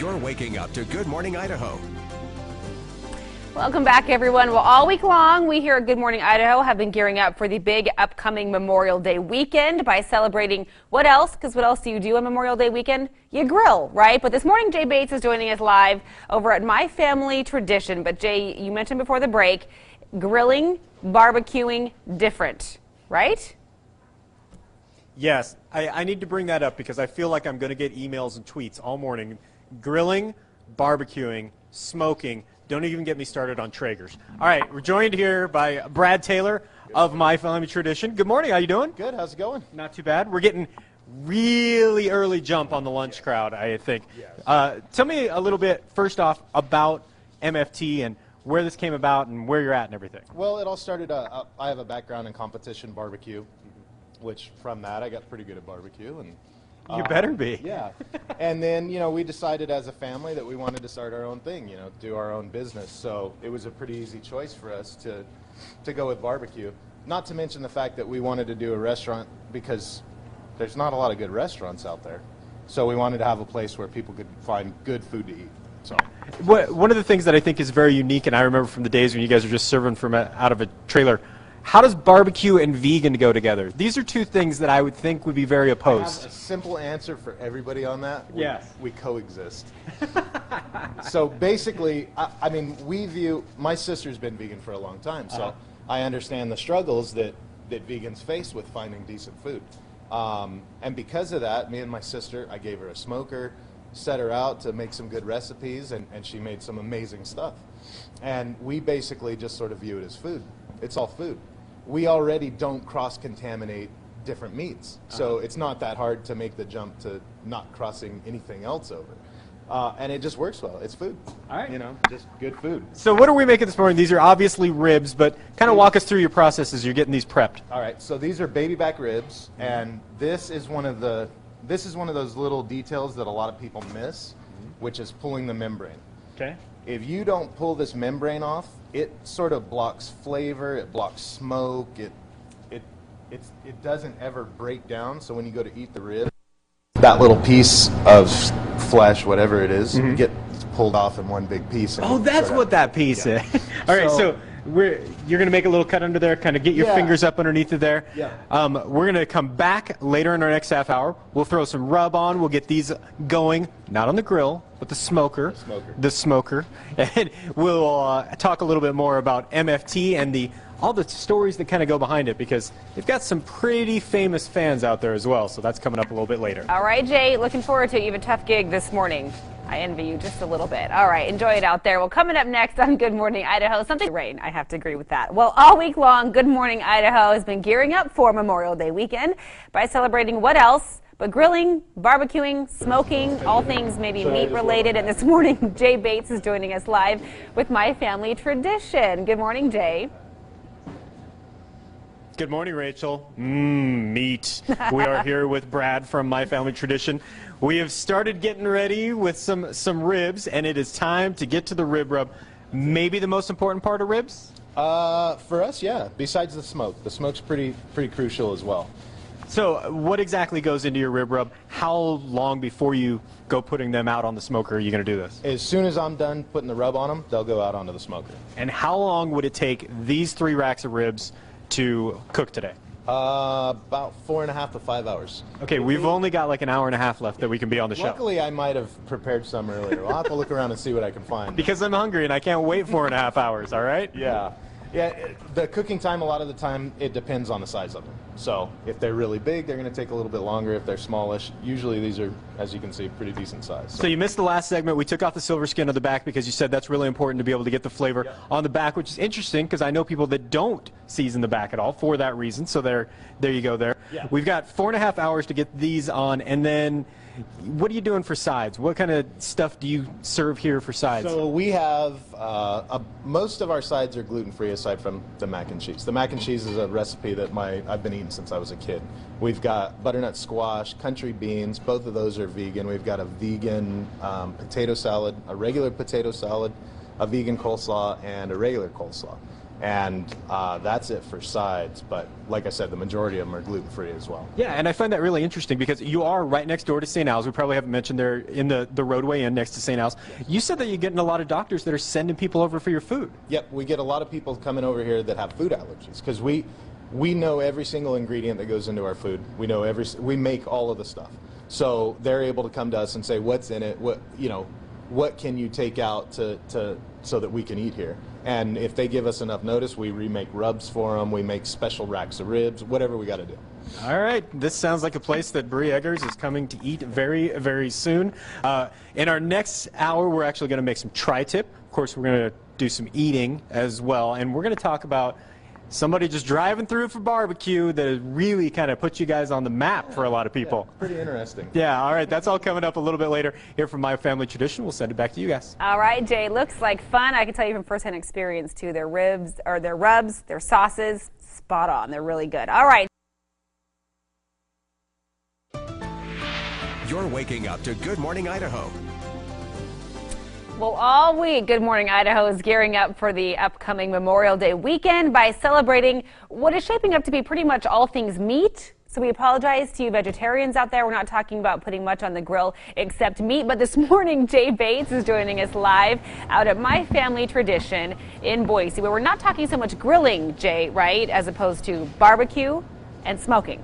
You're waking up to Good Morning Idaho. Welcome back, everyone. Well, all week long, we here at Good Morning Idaho have been gearing up for the big upcoming Memorial Day weekend by celebrating what else? Because what else do you do on Memorial Day weekend? You grill, right? But this morning, Jay Bates is joining us live over at My Family Tradition. But Jay, you mentioned before the break, grilling, barbecuing, different, right? Yes, I need to bring that up because I feel like I'm going to get emails and tweets all morning. Grilling, barbecuing, smoking. Don't even get me started on Traegers. All right, we're joined here by Brad Taylor of My Family Tradition. Good morning. How you doing? Good. How's it going? Not too bad. We're getting really early jump on the lunch crowd, I think. Yes. Tell me a little bit, first off, about MFT and where this came about and where you're at and everything. Well, it all started, I have a background in competition barbecue, which from that I got pretty good at barbecue. And You better be. Yeah. And then, we decided as a family that we wanted to start our own thing, do our own business. So it was a pretty easy choice for us to go with barbecue. Not to mention the fact that we wanted to do a restaurant because there's not a lot of good restaurants out there. So we wanted to have a place where people could find good food to eat. So one of the things that I think is very unique, and I remember from the days when you guys were just serving from out of a trailer, how does barbecue and vegan go together? These are two things that I would think would be very I opposed. have a simple answer for everybody on that. Yes. We coexist. So basically, I mean, my sister's been vegan for a long time, so I understand the struggles that vegans face with finding decent food. And because of that, me and my sister, I gave her a smoker, set her out to make some good recipes, and she made some amazing stuff. And we basically just sort of view it as food. It's all food. We already don't cross-contaminate different meats, so it's not that hard to make the jump to not crossing anything else over. And it just works well. It's food. All right. Just good food. So what are we making this morning? These are obviously ribs, but kind of walk us through your process as you're getting these prepped. All right, so these are baby back ribs, and this is one of those little details that a lot of people miss, which is pulling the membrane. Okay. If you don't pull this membrane off, it sort of blocks flavor, it blocks smoke, it doesn't ever break down, so when you go to eat the rib, that little piece of flesh, whatever it is, gets pulled off in one big piece. Oh, that's what that piece is. All right, so you're going to make a little cut under there, kind of get your fingers up underneath it there. Yeah. We're going to come back later in our next half hour. We'll throw some rub on. We'll get these going, not on the grill, but the smoker. The smoker. And we'll talk a little bit more about MFT and all the stories that kind of go behind it, because they've got some pretty famous fans out there as well. So that's coming up a little bit later. All right, Jay, looking forward to it. You have a tough gig this morning. I envy you just a little bit. All right, enjoy it out there. Well, coming up next on Good Morning Idaho, something rain. I have to agree with that. Well, all week long, Good Morning Idaho has been gearing up for Memorial Day weekend by celebrating what else but grilling, barbecuing, smoking, all things maybe meat related. And this morning, Jay Bates is joining us live with My Family Tradition. Good morning, Jay. Good morning, Rachel. Meat. We are here with Brad from My Family Tradition. We have started getting ready with some ribs, and it is time to get to the rib rub. Maybe the most important part of ribs? For us, yeah. Besides the smoke. The smoke's pretty crucial as well. So what exactly goes into your rib rub? How long before you go putting them out on the smoker are you going to do this? As soon as I'm done putting the rub on them, they'll go out onto the smoker. And how long would it take these 3 racks of ribs to cook today? About 4.5 to 5 hours. Okay, we've only got like an hour and a half left that we can be on the show. Luckily, I might have prepared some earlier. I'll have to look around and see what I can find. Because I'm hungry and I can't wait 4.5 hours, all right? Yeah. The cooking time, a lot of the time, it depends on the size of them. So if they're really big, they're going to take a little bit longer. If they're smallish, usually these are, as you can see, pretty decent size. So you missed the last segment. We took off the silver skin on the back because you said that's really important to be able to get the flavor on the back, which is interesting because I know people that don't season the back at all for that reason. So there you go there. Yeah. We've got 4.5 hours to get these on, and then what are you doing for sides? What kind of stuff do you serve here for sides? So we have, most of our sides are gluten-free aside from the mac and cheese. The mac and cheese is a recipe that I've been eating since I was a kid. We've got butternut squash, country beans, both of those are vegan. We've got a vegan potato salad, a regular potato salad, a vegan coleslaw, and a regular coleslaw. And that's it for sides, but like I said, the majority of them are gluten-free as well. Yeah, and I find that really interesting because you are right next door to St. Al's. We probably haven't mentioned they're in the roadway in next to St. Al's. Yes. You said that you're getting a lot of doctors that are sending people over for your food. Yep, we get a lot of people coming over here that have food allergies because we know every single ingredient that goes into our food. We make all of the stuff. So they're able to come to us and say, what's in it? What can you take out so that we can eat here? And if they give us enough notice, we remake rubs for them. We make special racks of ribs, whatever we got to do. All right. This sounds like a place that Bree Eggers is coming to eat very, very soon. In our next hour, we're actually going to make some tri-tip. Of course, we're going to do some eating as well. And we're going to talk about somebody just driving through for barbecue that really kind of puts you guys on the map for a lot of people. Yeah, pretty interesting. Yeah, all right. That's all coming up a little bit later here from My Family Tradition. We'll send it back to you guys. All right, Jay. Looks like fun. I can tell you from firsthand experience, too. Their rubs, their sauces, spot on. They're really good. All right. You're waking up to Good Morning Idaho. Well, all week, Good Morning Idaho is gearing up for the upcoming Memorial Day weekend by celebrating what is shaping up to be pretty much all things meat. So we apologize to you vegetarians out there. We're not talking about putting much on the grill except meat. But this morning, Jay Bates is joining us live out at My Family Tradition in Boise, where we're not talking so much grilling, Jay, right, as opposed to barbecue and smoking.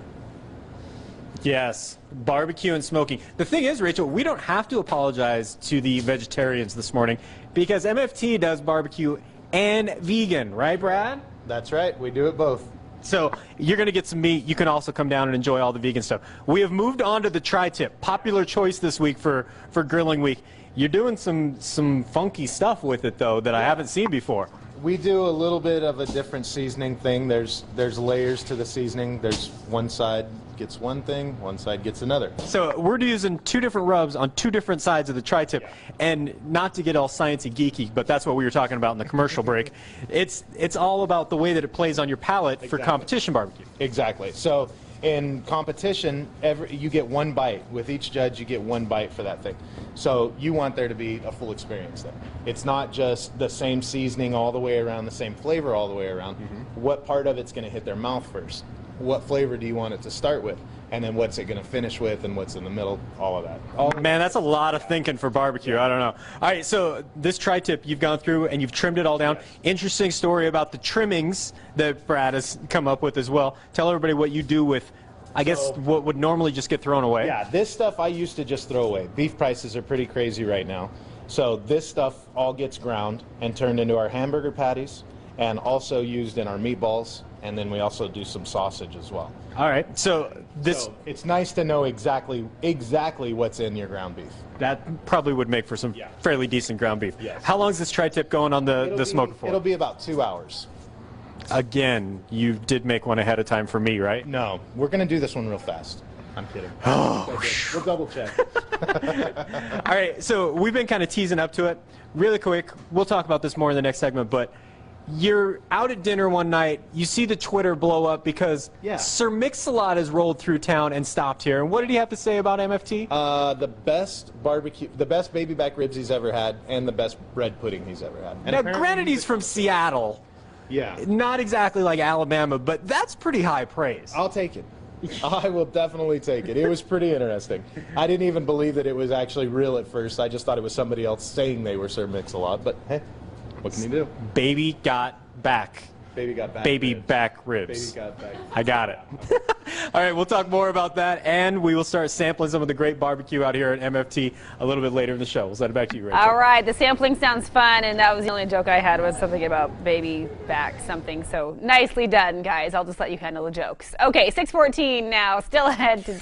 Yes, barbecue and smoking. The thing is, Rachel, we don't have to apologize to the vegetarians this morning because MFT does barbecue and vegan, right, Brad? That's right. We do it both. So you're going to get some meat. You can also come down and enjoy all the vegan stuff. We have moved on to the tri-tip, popular choice this week for grilling week. You're doing some funky stuff with it, though, that I haven't seen before. We do a little bit of a different seasoning thing. There's layers to the seasoning. There's one side gets one thing, one side gets another. So we're using two different rubs on two different sides of the tri-tip. Yeah. And not to get all sciencey geeky, but that's what we were talking about in the commercial break. It's all about the way that it plays on your palate for competition barbecue. Exactly. So in competition, you get one bite. With each judge, you get one bite for that thing. So you want there to be a full experience there. It's not just the same seasoning all the way around, the same flavor all the way around. Mm-hmm. What part of it's going to hit their mouth first? What flavor do you want it to start with? And then what's it going to finish with and what's in the middle? All of that. Oh, man, that's a lot of thinking for barbecue. Yeah. I don't know. All right, so this tri-tip you've gone through and you've trimmed it all down. Yes. Interesting story about the trimmings that Brad has come up with as well. Tell everybody what you do with, I guess, what would normally just get thrown away. Yeah, this stuff I used to just throw away. Beef prices are pretty crazy right now. So this stuff all gets ground and turned into our hamburger patties and also used in our meatballs. And then we also do some sausage as well. All right. So it's nice to know exactly what's in your ground beef. That probably would make for some fairly decent ground beef. Yes. How long is this tri-tip going on the smoker for? It'll be about 2 hours. Again, you did make one ahead of time for me, right? No, we're going to do this one real fast. I'm kidding. Oh, we'll double check. All right, so we've been kind of teasing up to it. Really quick, we'll talk about this more in the next segment, but you're out at dinner one night, you see the Twitter blow up because Sir Mix-a-Lot has rolled through town and stopped here. And what did he have to say about MFT? The best barbecue, the best baby back ribs he's ever had, and the best bread pudding he's ever had. And now, granted, he's from Seattle. Yeah. Not exactly like Alabama, but that's pretty high praise. I'll take it. I will definitely take it. It was pretty interesting. I didn't even believe that it was actually real at first. I just thought it was somebody else saying they were Sir Mix-a-Lot, but hey. What can you do? Baby got back. Baby got back. Baby ribs. back ribs. Baby got back. I got it. All right, we'll talk more about that, and we will start sampling some of the great barbecue out here at MFT a little bit later in the show. We'll send it back to you, Rachel. All right, the sampling sounds fun, and that was the only joke I had was something about baby back something. So nicely done, guys. I'll just let you handle the jokes. Okay, 6:14 now. Still ahead to.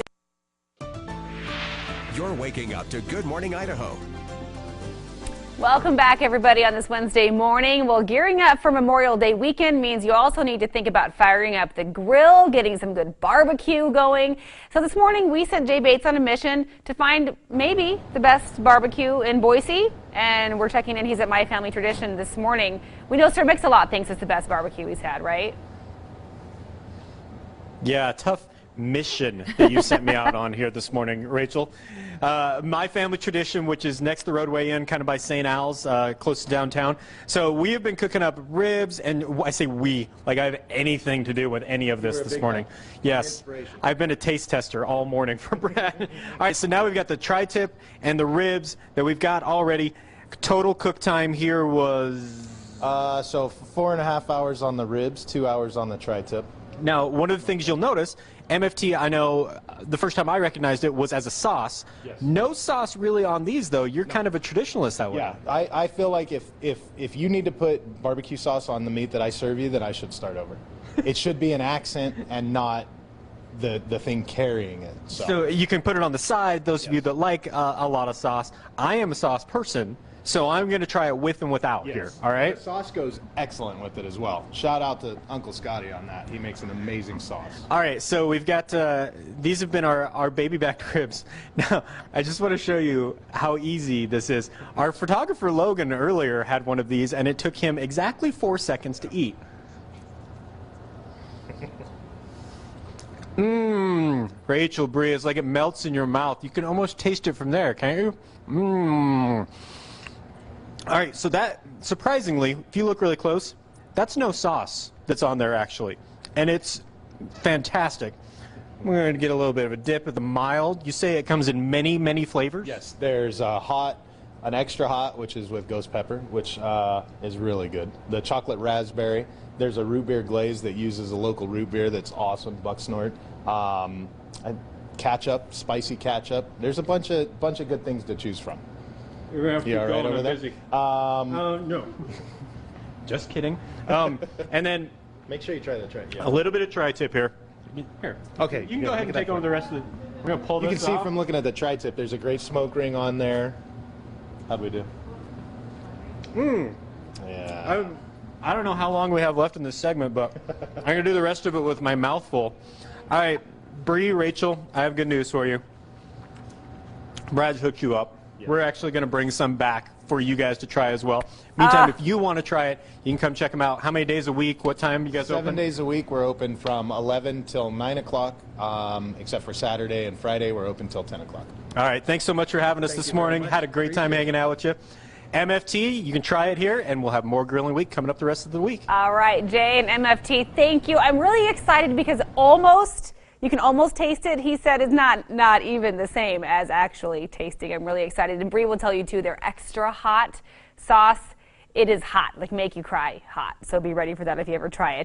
You're waking up to Good Morning Idaho. Welcome back, everybody, on this Wednesday morning. Well, gearing up for Memorial Day weekend means you also need to think about firing up the grill, getting some good barbecue going. So this morning, we sent Jay Bates on a mission to find maybe the best barbecue in Boise, and we're checking in. He's at My Family Tradition this morning. We know Sir Mix-a-Lot thinks it's the best barbecue he's had, right? Yeah, tough mission that you sent me out on here this morning, Rachel. My family tradition, which is next to the roadway in, kind of by St. Al's, close to downtown. So we have been cooking up ribs, and I say we, like I have anything to do with any of this morning. Yes, I've been a taste tester all morning for Brad. All right, so now we've got the tri-tip and the ribs that we've got already. Total cook time here was... So 4.5 hours on the ribs, 2 hours on the tri-tip. Now, one of the things you'll notice, MFT, I know the first time I recognized it was as a sauce. Yes. No sauce really on these, though. You're kind of a traditionalist that way. Yeah, I feel like if you need to put barbecue sauce on the meat that I serve you, then I should start over. It should be an accent and not the thing carrying it. So you can put it on the side, those of you that like a lot of sauce. I am a sauce person, so I'm going to try it with and without here, all right? The sauce goes excellent with it as well. Shout out to Uncle Scotty on that. He makes an amazing sauce. All right, so we've got, these have been our baby back ribs. Now, I just want to show you how easy this is. Our photographer Logan earlier had one of these, and it took him exactly 4 seconds to eat. Rachel, Bree, it's like it melts in your mouth. You can almost taste it from there, can't you? All right, so that, surprisingly, if you look really close, that's no sauce that's on there, actually. And it's fantastic. We're going to get a little bit of a dip at the mild. You say it comes in many, many flavors? Yes, there's hot, an extra hot, which is with ghost pepper, which is really good. The chocolate raspberry. There's a root beer glaze that uses a local root beer that's awesome, Bucksnort. Ketchup, spicy ketchup. There's a bunch of good things to choose from. We're going to have to You keep all right going. over I'm there? busy. No. Just kidding. And then Make sure you try the tray. Yeah. a little bit of tri-tip here. Here. Okay, You can good. go ahead Look and at take that over the rest of the... We're going to pull You this can see off. from looking at the tri-tip, there's a great smoke ring on there. How'd we do? Yeah. I don't know how long we have left in this segment, but I'm going to do the rest of it with my mouth full. All right, Bree, Rachel, I have good news for you. Brad's hooked you up. Yeah. We're actually going to bring some back for you guys to try as well. Meantime, if you want to try it, you can come check them out. How many days a week? What time you guys open? 7 days a week. We're open from 11 till 9 o'clock, except for Saturday and Friday. We're open till 10 o'clock. All right, thanks so much for having us this morning. Had a great time hanging out with you. MFT, you can try it here, and we'll have more grilling week coming up the rest of the week. All right, Jay and MFT, thank you. I'm really excited because you can almost taste it. He said it's not even the same as actually tasting. I'm really excited. And Bree will tell you, too, they're extra hot sauce. It is hot, like make you cry hot. So be ready for that if you ever try it.